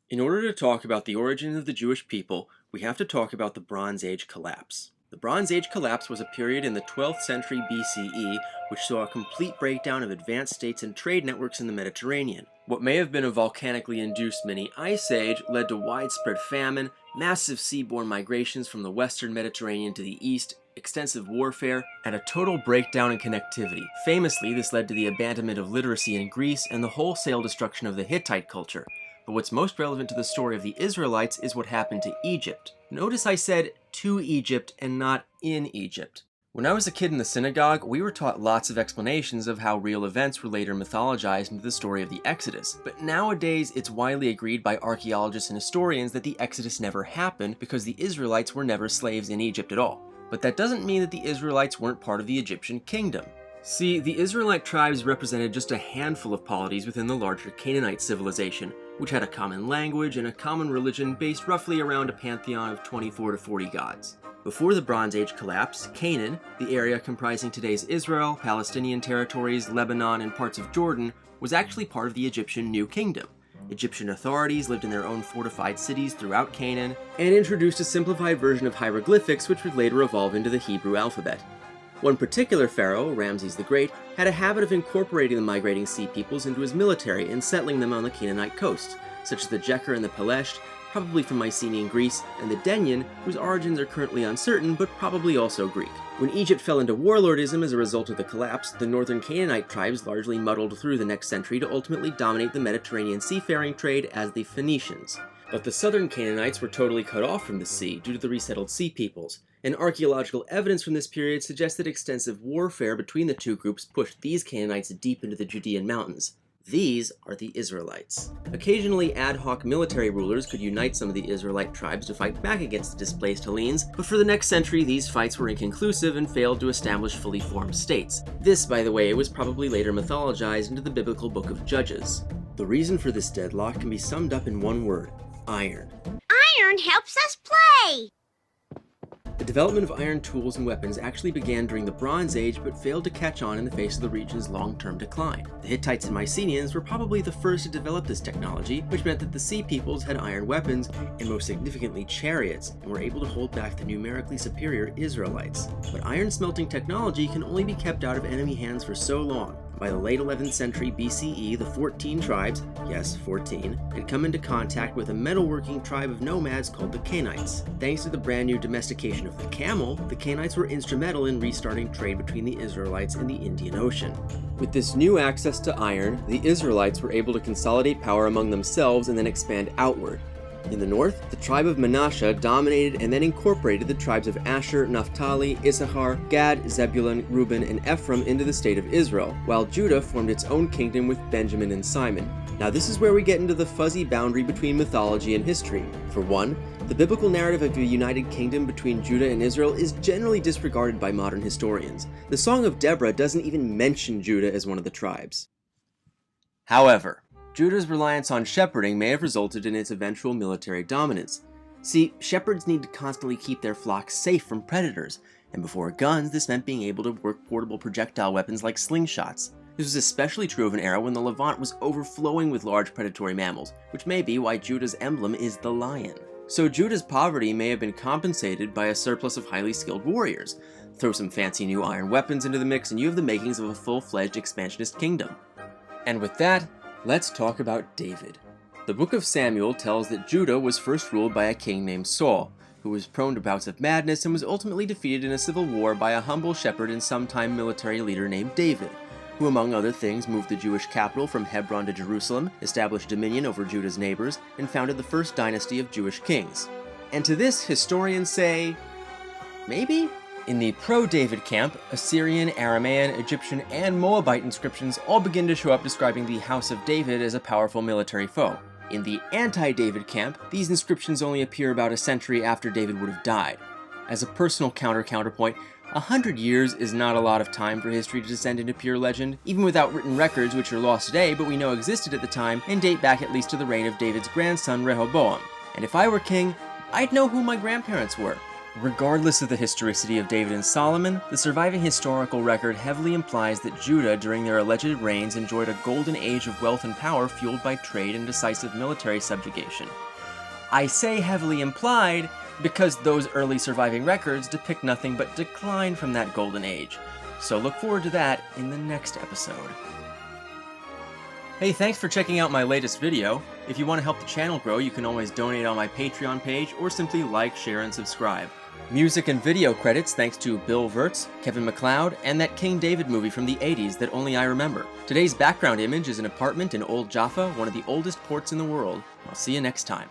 In order to talk about the origin of the Jewish people, we have to talk about the Bronze Age collapse. The Bronze Age collapse was a period in the 12th century BCE which saw a complete breakdown of advanced states and trade networks in the Mediterranean. What may have been a volcanically induced mini ice age led to widespread famine, massive seaborne migrations from the western Mediterranean to the east, extensive warfare, and a total breakdown in connectivity. Famously, this led to the abandonment of literacy in Greece and the wholesale destruction of the Hittite culture. But what's most relevant to the story of the Israelites is what happened to Egypt. Notice I said to Egypt and not in Egypt. When I was a kid in the synagogue, we were taught lots of explanations of how real events were later mythologized into the story of the Exodus. But nowadays, it's widely agreed by archaeologists and historians that the Exodus never happened because the Israelites were never slaves in Egypt at all. But that doesn't mean that the Israelites weren't part of the Egyptian kingdom. See, the Israelite tribes represented just a handful of polities within the larger Canaanite civilization, which had a common language and a common religion based roughly around a pantheon of 24 to 40 gods. Before the Bronze Age collapse, Canaan, the area comprising today's Israel, Palestinian territories, Lebanon, and parts of Jordan, was actually part of the Egyptian New Kingdom. Egyptian authorities lived in their own fortified cities throughout Canaan, and introduced a simplified version of hieroglyphics which would later evolve into the Hebrew alphabet. One particular pharaoh, Ramses the Great, had a habit of incorporating the migrating sea peoples into his military and settling them on the Canaanite coast, such as the Jeker and the Pelesht, probably from Mycenaean Greece, and the Denyen, whose origins are currently uncertain but probably also Greek. When Egypt fell into warlordism as a result of the collapse, the northern Canaanite tribes largely muddled through the next century to ultimately dominate the Mediterranean seafaring trade as the Phoenicians. But the southern Canaanites were totally cut off from the sea due to the resettled sea peoples, and archaeological evidence from this period suggests that extensive warfare between the two groups pushed these Canaanites deep into the Judean mountains. These are the Israelites. Occasionally, ad hoc military rulers could unite some of the Israelite tribes to fight back against the displaced Hellenes, but for the next century these fights were inconclusive and failed to establish fully formed states. This, by the way, was probably later mythologized into the biblical book of Judges. The reason for this deadlock can be summed up in one word: iron. Iron helps us play! The development of iron tools and weapons actually began during the Bronze Age but failed to catch on in the face of the region's long-term decline. The Hittites and Mycenaeans were probably the first to develop this technology, which meant that the sea peoples had iron weapons, and most significantly chariots, and were able to hold back the numerically superior Israelites. But iron smelting technology can only be kept out of enemy hands for so long. By the late 11th century BCE, the 14 tribes, yes, 14, had come into contact with a metalworking tribe of nomads called the Canaanites. Thanks to the brand new domestication of the camel, the Canaanites were instrumental in restarting trade between the Israelites and the Indian Ocean. With this new access to iron, the Israelites were able to consolidate power among themselves and then expand outward. In the north, the tribe of Manasseh dominated and then incorporated the tribes of Asher, Naphtali, Issachar, Gad, Zebulun, Reuben, and Ephraim into the state of Israel, while Judah formed its own kingdom with Benjamin and Simon. Now this is where we get into the fuzzy boundary between mythology and history. For one, the biblical narrative of a united kingdom between Judah and Israel is generally disregarded by modern historians. The Song of Deborah doesn't even mention Judah as one of the tribes. However, Judah's reliance on shepherding may have resulted in its eventual military dominance. See, shepherds need to constantly keep their flocks safe from predators, and before guns, this meant being able to work portable projectile weapons like slingshots. This was especially true of an era when the Levant was overflowing with large predatory mammals, which may be why Judah's emblem is the lion. So Judah's poverty may have been compensated by a surplus of highly skilled warriors. Throw some fancy new iron weapons into the mix and you have the makings of a full-fledged expansionist kingdom. And with that, let's talk about David. The book of Samuel tells that Judah was first ruled by a king named Saul, who was prone to bouts of madness and was ultimately defeated in a civil war by a humble shepherd and sometime military leader named David, who among other things moved the Jewish capital from Hebron to Jerusalem, established dominion over Judah's neighbors, and founded the first dynasty of Jewish kings. And to this, historians say, maybe? In the pro-David camp, Assyrian, Aramaean, Egyptian, and Moabite inscriptions all begin to show up describing the House of David as a powerful military foe. In the anti-David camp, these inscriptions only appear about a century after David would have died. As a personal counterpoint, 100 years is not a lot of time for history to descend into pure legend, even without written records which are lost today but we know existed at the time and date back at least to the reign of David's grandson Rehoboam. And if I were king, I'd know who my grandparents were. Regardless of the historicity of David and Solomon, the surviving historical record heavily implies that Judah during their alleged reigns enjoyed a golden age of wealth and power fueled by trade and decisive military subjugation. I say heavily implied because those early surviving records depict nothing but decline from that golden age. So look forward to that in the next episode. Hey, thanks for checking out my latest video. If you want to help the channel grow, you can always donate on my Patreon page or simply like, share, and subscribe. Music and video credits thanks to Bill Wirtz, Kevin MacLeod, and that King David movie from the 80s that only I remember. Today's background image is an apartment in Old Jaffa, one of the oldest ports in the world. I'll see you next time.